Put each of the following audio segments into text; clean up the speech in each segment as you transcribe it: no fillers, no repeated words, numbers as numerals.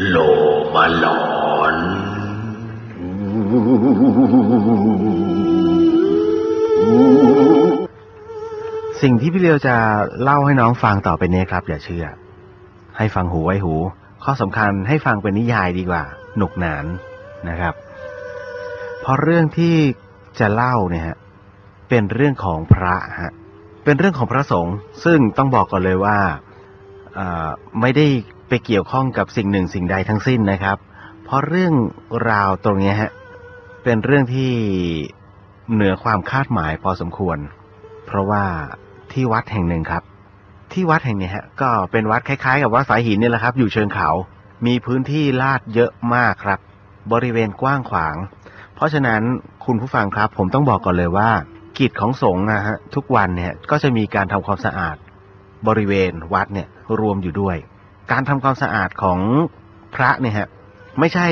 โลมาหลอน สิ่งที่พี่เลียวจะเล่าให้น้องฟังต่อไปนี้ครับอย่าเชื่อให้ฟังหูไว้หูข้อสำคัญให้ฟังเป็นนิยายดีกว่าหนุกหนานนะครับเพราะเรื่องที่จะเล่าเนี่ยฮะเป็นเรื่องของพระฮะเป็นเรื่องของพระสงฆ์ซึ่งต้องบอกก่อนเลยว่าไม่ได้ไปเกี่ยวข้องกับสิ่งหนึ่งสิ่งใดทั้งสิ้นนะครับเพราะเรื่องราวตรงนี้ฮะเป็นเรื่องที่เหนือความคาดหมายพอสมควรเพราะว่าที่วัดแห่งหนึ่งครับที่วัดแห่งนี้ฮะก็เป็นวัดคล้ายๆกับวัดสายหินนี่แหละครับอยู่เชิงเขามีพื้นที่ลาดเยอะมากครับบริเวณกว้างขวางเพราะฉะนั้นคุณผู้ฟังครับผมต้องบอกก่อนเลยว่ากิจของสงฆ์นะฮะทุกวันเนี่ยก็จะมีการทำความสะอาดบริเวณวัดเนี่ยรวมอยู่ด้วยการทำความสะอาดของพระเนี่ยฮะไม่ใช่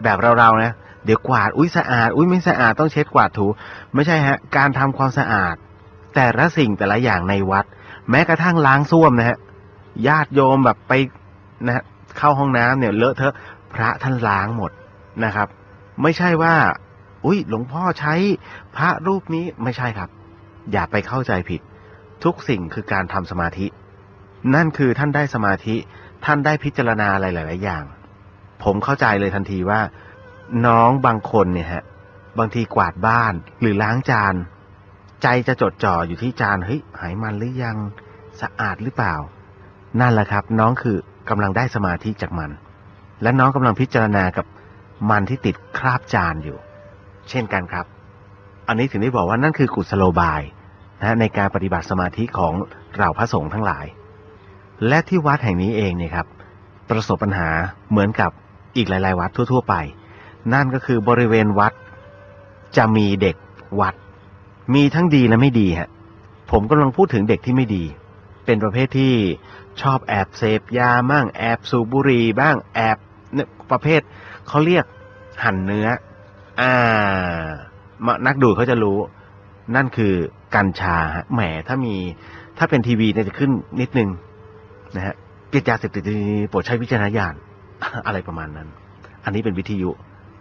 แบบเราๆนะเดี๋ยวกวาดอุ้ยสะอาดอุ้ยไม่สะอาดต้องเช็ดกวาดถูไม่ใช่ฮะการทำความสะอาดแต่ละสิ่งแต่ละอย่างในวัดแม้กระทั่งล้างส้วมนะฮะญาติโยมแบบไปนะฮะเข้าห้องน้ำเนี่ยเลอะเทอะพระท่านล้างหมดนะครับไม่ใช่ว่าอุ้ยหลวงพ่อใช้พระรูปนี้ไม่ใช่ครับอย่าไปเข้าใจผิดทุกสิ่งคือการทำสมาธินั่นคือท่านได้สมาธิท่านได้พิจารณาอะไรหลายๆอย่างผมเข้าใจเลยทันทีว่าน้องบางคนเนี่ยฮะบางทีกวาดบ้านหรือล้างจานใจจะจดจ่ออยู่ที่จานเฮ้ยหายมันหรือยังสะอาดหรือเปล่านั่นแหละครับน้องคือกำลังได้สมาธิจากมันและน้องกำลังพิจารณากับมันที่ติดคราบจานอยู่เช่นกันครับอันนี้ถึงได้บอกว่านั่นคือกุศโลบายนะในการปฏิบัติสมาธิของเราพระสงฆ์ทั้งหลายและที่วัดแห่งนี้เองเนี่ยครับประสบปัญหาเหมือนกับอีกหลายๆวัดทั่วๆไปนั่นก็คือบริเวณวัดจะมีเด็กวัดมีทั้งดีและไม่ดีฮะผมกำลังพูดถึงเด็กที่ไม่ดีเป็นประเภทที่ชอบแอบเสพยาบ้างแอบสูบบุหรี่บ้างแอบเนี่ยประเภทเขาเรียกหั่นเนื้อนักดูเขาจะรู้นั่นคือกัญชาฮะแหมถ้าเป็นทีวีเนี่ยจะขึ้นนิดนึงนะฮะเกียรติยาเสพติดโปรดใช้วิจารณญาณ อะไรประมาณนั้นอันนี้เป็นวิทยุ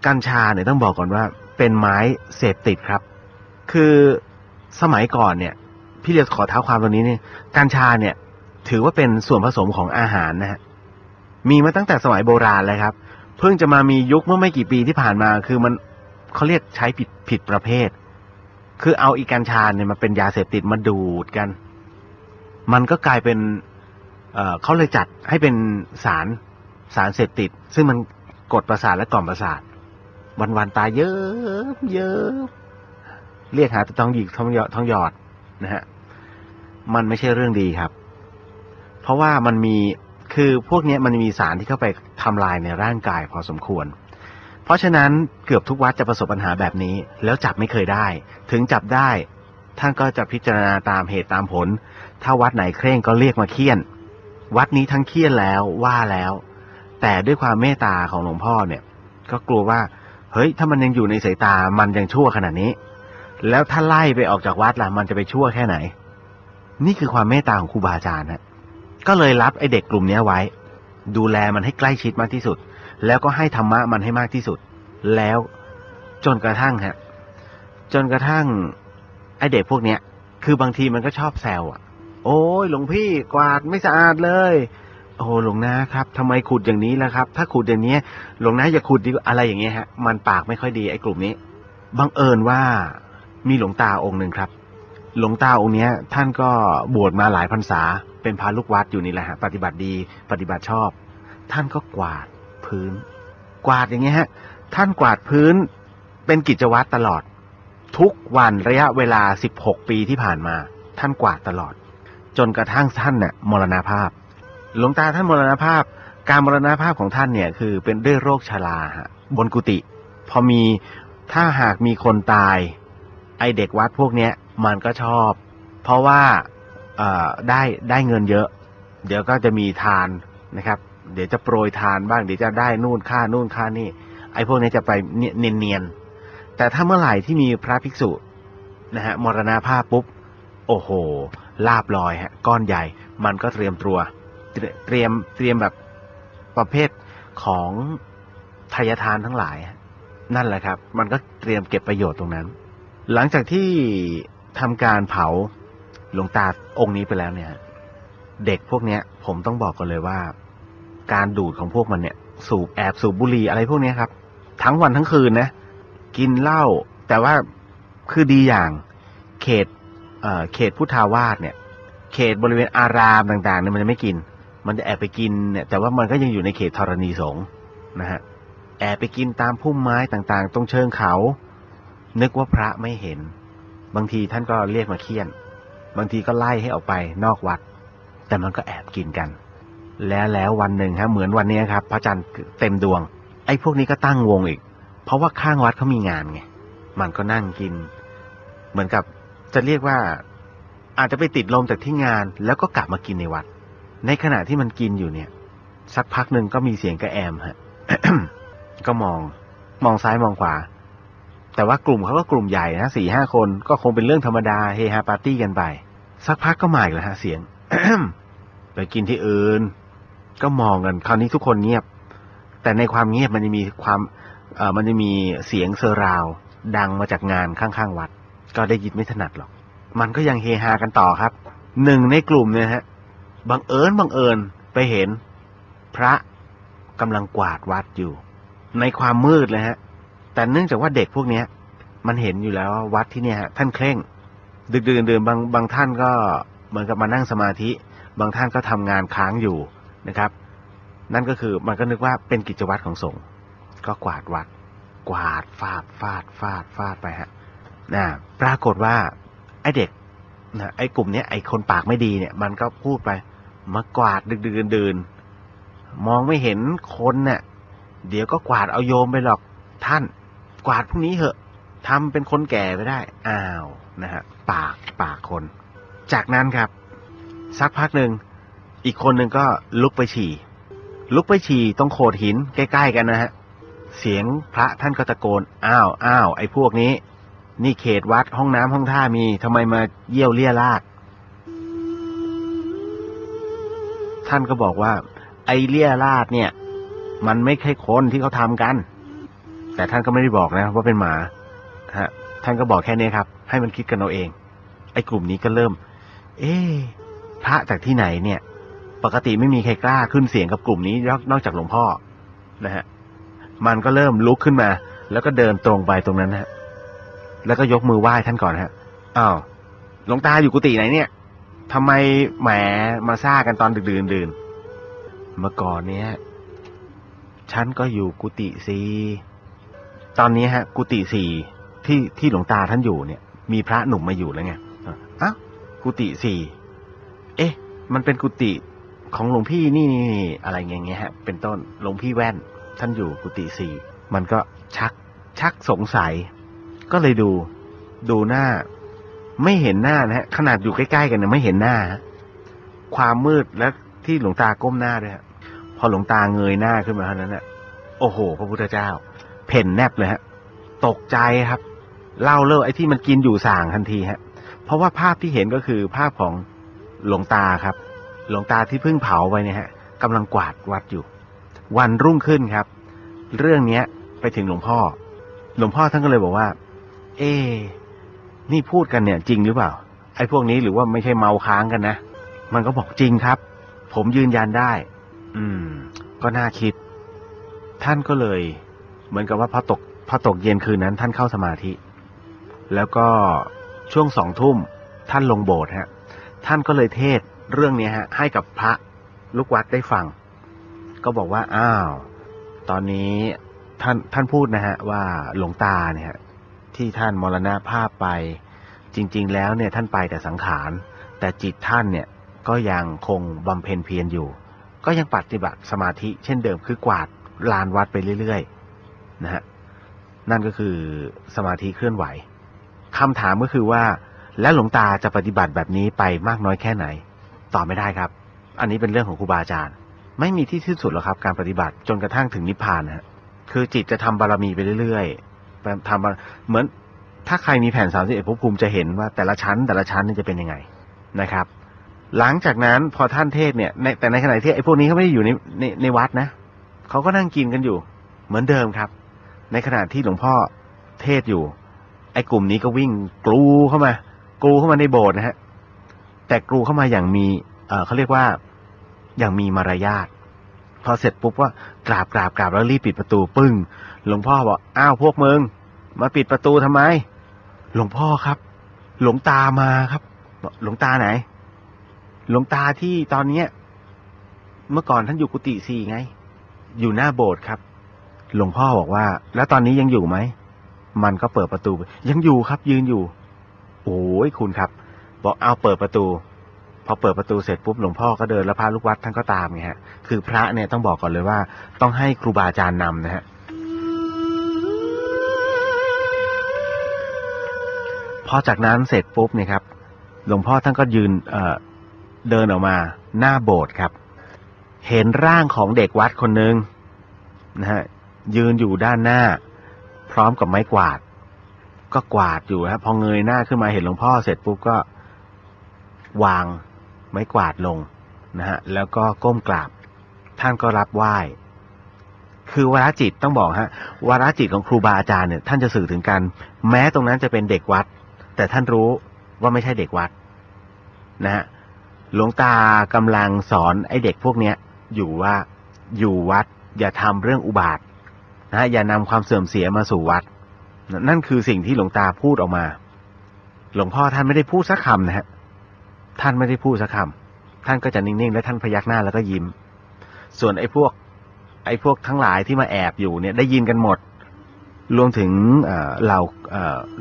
กัญชาเนี่ยต้องบอกก่อนว่าเป็นไม้เสพติดครับคือสมัยก่อนเนี่ยพี่เรียกขอเท้าความตรงนี้นี่กัญชาเนี่ยถือว่าเป็นส่วนผสมของอาหารนะฮะมีมาตั้งแต่สมัยโบราณเลยครับเพิ่งจะมามียุคเมื่อไม่กี่ปีที่ผ่านมาคือมันเขาเรียกใช้ผิดประเภทคือเอาอีกัญชาเนี่ยมาเป็นยาเสพติดมาดูดกันมันก็กลายเป็นเขาเลยจัดให้เป็นสารเสพติดซึ่งมันกดประสาทและกล่อมประสาทวันๆตายเยอะเรียกหาท้องหยิกท้องหยอดนะฮะมันไม่ใช่เรื่องดีครับเพราะว่ามันมีคือพวกนี้มันมีสารที่เข้าไปทำลายในร่างกายพอสมควรเพราะฉะนั้นเกือบทุกวัดจะประสบปัญหาแบบนี้แล้วจับไม่เคยได้ถึงจับได้ท่านก็จะพิจารณาตามเหตุตามผลถ้าวัดไหนเคร่งก็เรียกมาเคี่ยนวัดนี้ทั้งเคี่ยนแล้วว่าแล้วแต่ด้วยความเมตตาของหลวงพ่อเนี่ยก็กลัวว่าเฮ้ยถ้ามันยังอยู่ในสายตามันยังชั่วขนาดนี้แล้วถ้าไล่ไปออกจากวัดล่ะมันจะไปชั่วแค่ไหนนี่คือความเมตตาของครูบาอาจารย์ฮะก็เลยรับไอ้เด็กกลุ่มนี้ไว้ดูแลมันให้ใกล้ชิดมากที่สุดแล้วก็ให้ธรรมะมันให้มากที่สุดแล้วจนกระทั่งไอ้เด็กพวกเนี้ยคือบางทีมันก็ชอบแซวโอ้ยหลวงพี่กวาดไม่สะอาดเลยโอ้หลวงนะครับทำไมขุดอย่างนี้ล่ะครับถ้าขุดอย่างนี้หลวงนะอย่าขุดดีอะไรอย่างเงี้ยฮะมันปากไม่ค่อยดีไอ้กลุ่มนี้บังเอิญว่ามีหลวงตาองค์หนึ่งครับหลวงตาองค์เนี้ยท่านก็บวชมาหลายพรรษาเป็นพระลูกวัดอยู่นี่แหละฮะปฏิบัติดีปฏิบัติชอบท่านก็กวาดพื้นกวาดอย่างเงี้ยฮะท่านกวาดพื้นเป็นกิจวัตรตลอดทุกวันระยะเวลา16ปีที่ผ่านมาท่านกวาดตลอดจนกระทั่งท่านเนี่ยมรณภาพหลวงตาท่านมรณภาพการมรณภาพของท่านเนี่ยคือเป็นด้วยโรคชราฮะบนกุฏิพอมีถ้าหากมีคนตายไอเด็กวัดพวกเนี้ยมันก็ชอบเพราะว่าได้เงินเยอะเดี๋ยวก็จะมีทานนะครับเดี๋ยวจะโปรยทานบ้างเดี๋ยวจะได้นู่นค่านี่ไอ้พวกนี้จะไปเนียนแต่ถ้าเมื่อไหร่ที่มีพระภิกษุนะฮะมรณภาพปุ๊บโอ้โหลาบลอยฮะก้อนใหญ่มันก็เตรียมแบบประเภท ของทายทานทั้งหลายนั่นแหละครับมันก็เตรียมเก็บประโยชน์ตรงนั้นหลังจากที่ทำการเผาหลวงตาองค์นี้ไปแล้วเนี่ยเด็กพวกเนี้ยผมต้องบอกกันเลยว่าการดูดของพวกมันเนี่ยสูบบุหรี่อะไรพวกนี้ครับทั้งวันทั้งคืนนะกินเหล้าแต่ว่าคือดีอย่างเขตพุทธาวาสเนี่ยเขตบริเวณอารามต่างๆเนี่ยมันจะไม่กินมันจะแอบไปกินเนี่ยแต่ว่ามันก็ยังอยู่ในเขตธรณีสงฆ์นะฮะแอบไปกินตามพุ่มไม้ต่างๆตรงเชิงเขานึกว่าพระไม่เห็นบางทีท่านก็เรียกมาเคี่ยนบางทีก็ไล่ให้ออกไปนอกวัดแต่มันก็แอบกินกันแล้ววันหนึ่งเหมือนวันนี้ครับพระจันทร์เต็มดวงไอ้พวกนี้ก็ตั้งวงอีกเพราะว่าข้างวัดเขามีงานไงมันก็นั่งกินเหมือนกับจะเรียกว่าอาจจะไปติดลมจากที่งานแล้วก็กลับมากินในวัดในขณะที่มันกินอยู่เนี่ยสักพักหนึ่งก็มีเสียงกระแอมฮะ ก็มองซ้ายมองขวาแต่ว่ากลุ่มเขาก็กลุ่มใหญ่นะ 4-5 คนก็คงเป็นเรื่องธรรมดาเฮฮาปาร์ตี้กันไปสักพักก็มาอีกแล้วฮะเสียง ไปกินที่อื่นก็มองกันคราวนี้ทุกคนเงียบแต่ในความเงียบมันจะมีมันจะมีเสียงเซอร์ราวดังมาจากงานข้างๆวัดก็ได้ยินไม่ถนัดหรอกมันก็ยังเฮฮากันต่อครับหนึ่งในกลุ่มเนี่ยฮะบังเอิญไปเห็นพระกำลังกวาดวัดอยู่ในความมืดเลยฮะแต่เนื่องจากว่าเด็กพวกนี้มันเห็นอยู่แล้วว่าวัดที่เนี่ยฮะท่านเคร่งดึกดื่นบางท่านก็เหมือนกับมานั่งสมาธิบางท่านก็ทำงานค้างอยู่นะครับนั่นก็คือมันก็นึกว่าเป็นกิจวัตรของสงฆ์ก็กวาดวัดกวาดฟาดไปฮะปรากฏว่าไอ้เด็กไอ้กลุ่มนี้ไอ้คนปากไม่ดีเนี่ยมันก็พูดไปมากวาดดึกดื่นมองไม่เห็นคนเนี่ยเดี๋ยวก็กวาดเอาโยมไปหรอกท่านกวาดพรุ่งนี้เหอะทำเป็นคนแก่ไปได้อ้าวนะฮะปากคนจากนั้นครับสักพักหนึ่งอีกคนหนึ่งก็ลุกไปฉี่ตรงโขดหินใกล้ๆกันนะฮะเสียงพระท่านก็ตะโกนอ้าวไอ้พวกนี้นี่เขตวัดห้องน้ำห้องท่ามีทำไมมาเยี่ยวเลี่ยราดท่านก็บอกว่าไอ้เลี่ยราดเนี่ยมันไม่ใช่คนที่เขาทำกันแต่ท่านก็ไม่ได้บอกนะว่าเป็นหมาฮะท่านก็บอกแค่นี้ครับให้มันคิดกันเอาเองไอ้กลุ่มนี้ก็เริ่มพระจากที่ไหนเนี่ยปกติไม่มีใครกล้าขึ้นเสียงกับกลุ่มนี้นอกจากหลวงพ่อนะฮะมันก็เริ่มลุกขึ้นมาแล้วก็เดินตรงไปตรงนั้นฮะแล้วก็ยกมือไหว้ท่านก่อนฮะอ้าวหลวงตาอยู่กุฏิไหนเนี่ยทำไมแหมมาซ่ากันตอนดึกดื่นเมื่อก่อนเนี้ยฉันก็อยู่กุฏิ4ตอนนี้ฮะกุฏิ4ที่หลวงตาท่านอยู่เนี่ยมีพระหนุ่มมาอยู่แล้วไงอ้าวกุฏิ4มันเป็นกุฏิของหลวงพี่นี่อะไรเงี้ยฮะเป็นต้นหลวงพี่แว่นท่านอยู่กุฏิ4มันก็ชักสงสัยก็เลยดูหน้าไม่เห็นหน้านะฮะขนาดอยู่ใกล้ๆกันเนี่ยไม่เห็นหน้าความมืดและที่หลวงตาก้มหน้าด้วยฮะพอหลวงตาเงยหน้าขึ้นมาเท่านั้นน่ะโอ้โหพระพุทธเจ้าเพ่นแนบเลยฮะตกใจครับเล่าไอ้ที่มันกินอยู่ส่างทันทีฮะเพราะว่าภาพที่เห็นก็คือภาพของหลวงตาครับหลวงตาที่เพิ่งเผาไปเนี่ยฮะกำลังกวาดวัดอยู่วันรุ่งขึ้นครับเรื่องเนี้ยไปถึงหลวงพ่อท่านก็เลยบอกว่านี่พูดกันเนี่ยจริงหรือเปล่าไอ้พวกนี้หรือว่าไม่ใช่เมาค้างกันนะมันก็บอกจริงครับผมยืนยันได้ก็น่าคิดท่านก็เลยเหมือนกับว่าพอตกเย็นคืนนั้นท่านเข้าสมาธิแล้วก็ช่วง20:00 นท่านลงโบสถ์ฮะท่านก็เลยเทศเรื่องนี้ฮะให้กับพระลูกวัดได้ฟังก็บอกว่าอ้าวตอนนี้ท่านพูดนะฮะว่าหลวงตาเนี่ยที่ท่านมรณภาพไปจริงๆแล้วเนี่ยท่านไปแต่สังขารแต่จิตท่านเนี่ยก็ยังคงบำเพ็ญเพียรอยู่ก็ยังปฏิบัติสมาธิเช่นเดิมคือกวาดลานวัดไปเรื่อยๆนะฮะนั่นก็คือสมาธิเคลื่อนไหวคำถามก็คือว่าแล้วหลวงตาจะปฏิบัติแบบนี้ไปมากน้อยแค่ไหนตอบไม่ได้ครับอันนี้เป็นเรื่องของครูบาอาจารย์ไม่มีที่สิ้นสุดหรอกครับการปฏิบัติจนกระทั่งถึงนิพพานนะฮะคือจิตจะทำบารมีไปเรื่อยๆทำเหมือนถ้าใครมีแผ่น31ภพภูมิจะเห็นว่าแต่ละชั้นนี่จะเป็นยังไงนะครับหลังจากนั้นพอท่านเทศเนี่ยแต่ในขณะที่ไอ้พวกนี้เขาไม่ได้อยู่ในวัดนะ เขาก็นั่งกินกันอยู่เหมือนเดิมครับในขณะที่หลวงพ่อเทศอยู่ไอ้กลุ่มนี้ก็วิ่งกรูเข้ามาในโบสถ์นะฮะแต่กรูเข้ามาอย่างมีเขาเรียกว่าอย่างมีมารยาทพอเสร็จปุ๊บว่ากราบแล้วรีบปิดประตูปึ้งหลวงพ่อบอกอ้าวพวกมึงมาปิดประตูทำไมหลวงพ่อครับหลวงตามาครับหลวงตาไหนหลวงตาที่ตอนเนี้ยเมื่อก่อนท่านอยู่กุฏิ4ไงอยู่หน้าโบสถ์ครับหลวงพ่อบอกว่าแล้วตอนนี้ยังอยู่ไหมมันก็เปิดประตูยังอยู่ครับยืนอยู่โอ้ยคุณครับบอกเอาเปิดประตูพอเปิดประตูเสร็จปุ๊บหลวงพ่อก็เดินแล้วพระลูกวัดท่านก็ตามไงฮะคือพระเนี่ยต้องบอกก่อนเลยว่าต้องให้ครูบาอาจารย์นำนะฮะพอจากนั้นเสร็จปุ๊บเนี่ยครับหลวงพ่อท่านก็ยืนเดินออกมาหน้าโบสถ์ครับเห็นร่างของเด็กวัดคนหนึ่งนะฮะยืนอยู่ด้านหน้าพร้อมกับไม้กวาดก็กวาดอยู่ครับพอเงยหน้าขึ้นมาเห็นหลวงพ่อเสร็จปุ๊บก็วางไม้กวาดลงนะฮะแล้วก็ก้มกราบท่านก็รับไหว้คือวาระจิตต้องบอกฮะวาระจิตของครูบาอาจารย์เนี่ยท่านจะสื่อถึงกันแม้ตรงนั้นจะเป็นเด็กวัดแต่ท่านรู้ว่าไม่ใช่เด็กวัดนะฮะหลวงตากำลังสอนไอ้เด็กพวกเนี้ยอยู่ว่าอยู่วัดอย่าทำเรื่องอุบาทนะอย่านำความเสื่อมเสียมาสู่วัดนั่นคือสิ่งที่หลวงตาพูดออกมาหลวงพ่อท่านไม่ได้พูดสักคำนะฮะท่านไม่ได้พูดสักคำท่านก็จะนิ่งๆและท่านพยักหน้าแล้วก็ยิ้มส่วนไอ้พวกทั้งหลายที่มาแอบอยู่เนี่ยได้ยินกันหมดรวมถึงเรา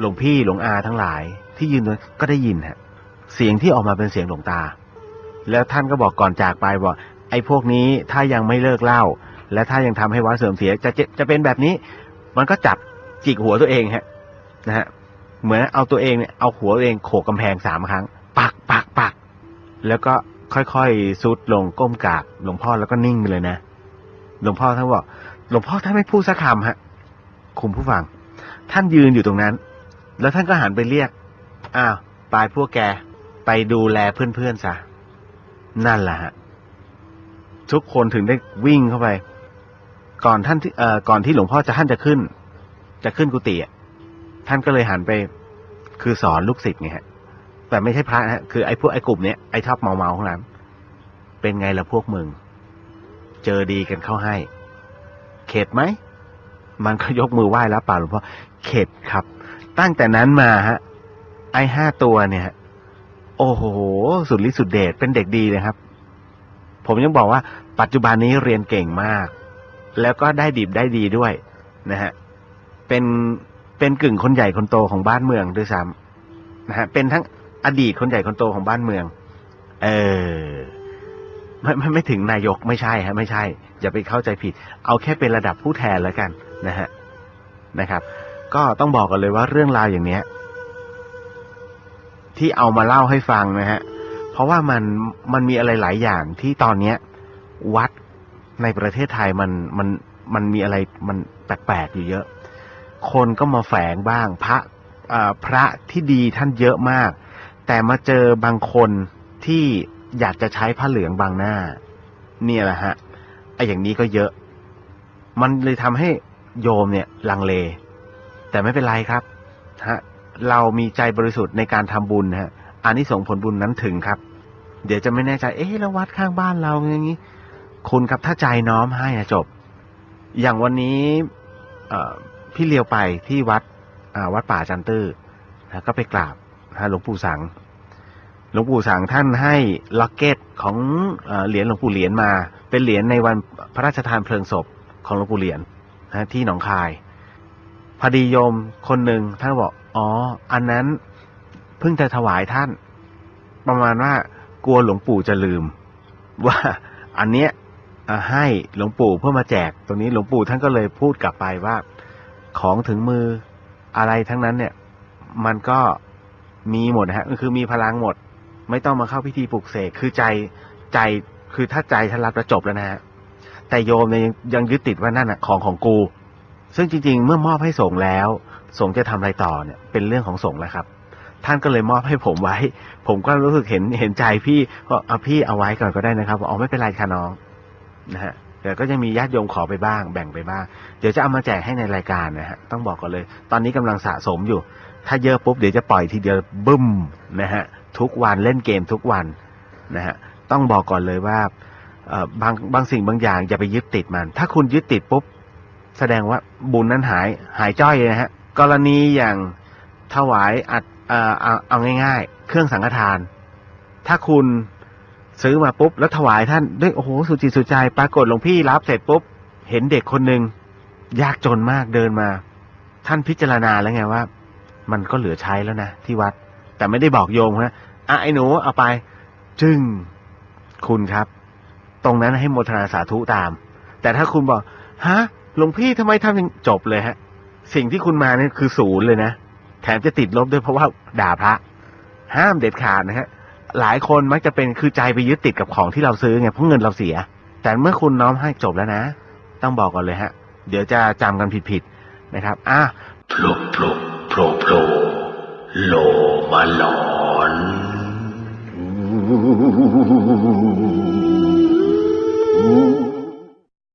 หลวงพี่หลวงอาทั้งหลายที่ยืนด้วยก็ได้ยินฮะเสียงที่ออกมาเป็นเสียงหลวงตาแล้วท่านก็บอกก่อนจากไปบอกไอ้พวกนี้ถ้ายังไม่เลิกเล่าและถ้ายังทำให้วัดเสื่อมเสียจะเป็นแบบนี้มันก็จับจิกหัวตัวเองฮะนะฮะเหมือนเอาตัวเองเนี่ยเอาหัวตัวเองโขกกำแพง3 ครั้งปักแล้วก็ค่อยๆซุดลงก้มกราบหลวงพ่อแล้วก็นิ่งไปเลยนะหลวงพ่อท่านบอกหลวงพ่อท่านไม่พูดสักคำฮะคุณผู้ฟังท่านยืนอยู่ตรงนั้นแล้วท่านก็หันไปเรียกอ้าวไปพวกแกไปดูแลเพื่อนๆซะนั่นแหละฮะทุกคนถึงได้วิ่งเข้าไปก่อนที่หลวงพ่อท่านจะขึ้นกุฏิท่านก็เลยหันไปคือสอนลูกศิษย์ไงฮะแต่ไม่ใช่พระฮะคือไอ้กลุ่มเนี้ยไอ้ชอบเมาของนั้นเป็นไงล่ะพวกมึงเจอดีกันเข้าให้เข็ดไหมมันก็ยกมือไหว้แล้วป่าหลวงพ่อเข็ดครับตั้งแต่นั้นมาฮะไอ้5 ตัวเนี่ยโอ้โหสุดฤทธิ์สุดเดชเป็นเด็กดีเลยครับผมยังบอกว่าปัจจุบันนี้เรียนเก่งมากแล้วก็ได้ดิบได้ดีด้วยนะฮะเป็นกึ่งคนใหญ่คนโตของบ้านเมืองด้วยซ้ำนะฮะเป็นทั้งอดีตคนใหญ่คนโตของบ้านเมืองไม่ถึงนายกไม่ใช่ฮะไม่ใช่อย่าไปเข้าใจผิดเอาแค่เป็นระดับผู้แทนแล้วกันนะครับก็ต้องบอกกันเลยว่าเรื่องราวอย่างเนี้ยที่เอามาเล่าให้ฟังนะฮะเพราะว่ามันมีอะไรหลายอย่างที่ตอนเนี้ยวัดในประเทศไทยมันมีอะไรมันแปลกๆอยู่เยอะคนก็มาแฝงบ้างพระที่ดีท่านเยอะมากแต่มาเจอบางคนที่อยากจะใช้ผ้าเหลืองบางหน้าเนี่ยแหละฮะไอ้อย่างนี้ก็เยอะมันเลยทำให้โยมเนี่ยลังเลแต่ไม่เป็นไรครับฮะเรามีใจบริสุทธิ์ในการทำบุญฮะอานิสงส์ผลบุญนั้นถึงครับเดี๋ยวจะไม่แน่ใจแล้ววัดข้างบ้านเราอย่างนี้คุณครับถ้าใจน้อมให้จบอย่างวันนี้พี่เลียวไปที่วัดป่าจันตื้อก็ไปกราบหลวงปู่สังท่านให้ล็อกเก็ตของเหรียญหลวงปู่เหรียญมาเป็นเหรียญในวันพระราชทานเพลิงศพของหลวงปู่เหรียญที่หนองคายพอดีโยมคนหนึ่งท่านบอกอันนั้นเพิ่งจะถวายท่านประมาณว่ากลัวหลวงปู่จะลืมว่าอันเนี้ยให้หลวงปู่เพื่อมาแจกตรงนี้หลวงปู่ท่านก็เลยพูดกลับไปว่าของถึงมืออะไรทั้งนั้นเนี่ยมันก็มีหมดฮะคือมีพลังหมดไม่ต้องมาเข้าพิธีปลุกเสกคือใจคือถ้าใจท่านรับจะจบแล้วนะฮะแต่โยมเนี่ยยังยึดติดว่านั่นน่ะของกูซึ่งจริงๆเมื่อมอบให้สงฆ์แล้วสงฆ์จะทำอะไรต่อเนี่ยเป็นเรื่องของสงฆ์แล้วครับท่านก็เลยมอบให้ผมไว้ผมก็รู้สึกเห็นใจพี่ก็เอาพี่เอาไว้ก่อนก็ได้นะครับไม่เป็นไรค่ะน้องนะฮะ แต่ก็จะมีญาติโยมขอไปบ้างแบ่งไปบ้างเดี๋ยวจะเอามาแจกให้ในรายการนะฮะต้องบอกก่อนเลยตอนนี้กำลังสะสมอยู่ถ้าเยอะปุ๊บเดี๋ยวจะปล่อยทีเดียวบึ้มนะฮะทุกวันเล่นเกมทุกวันนะฮะต้องบอกก่อนเลยว่าบางสิ่งบางอย่างอย่าไปยึดติดมันถ้าคุณยึดติดปุ๊บแสดงว่าบุญนั้นหายจ้อยนะฮะกรณีอย่างถวายเอาง่ายๆเครื่องสังฆทานถ้าคุณซื้อมาปุ๊บแล้วถวายท่านด้วยโอ้โหสุจิตสุใจปรากฏหลวงพี่รับเสร็จปุ๊บเห็นเด็กคนหนึ่งยากจนมากเดินมาท่านพิจารณาแล้วไงว่ามันก็เหลือใช้แล้วนะที่วัดแต่ไม่ได้บอกโยมนะไอ้หนูเอาไปจึงคุณครับตรงนั้นให้โมทนาสาธุตามแต่ถ้าคุณบอกฮะหลวงพี่ทำไมทำอย่างจบเลยฮะสิ่งที่คุณมาเนี่ยคือศูนย์เลยนะแถมจะติดลบด้วยเพราะว่าด่าพระห้ามเด็ดขาดนะฮะหลายคนมักจะเป็นคือใจไปยึดติดกับของที่เราซื้อไงเพราะเงินเราเสียแต่เมื่อคุณน้อมให้จบแล้วนะต้องบอกก่อนเลยฮะเดี๋ยวจะจำกันผิดๆนะครับโผล่โผล่โผล่โผล่โลมาหลอน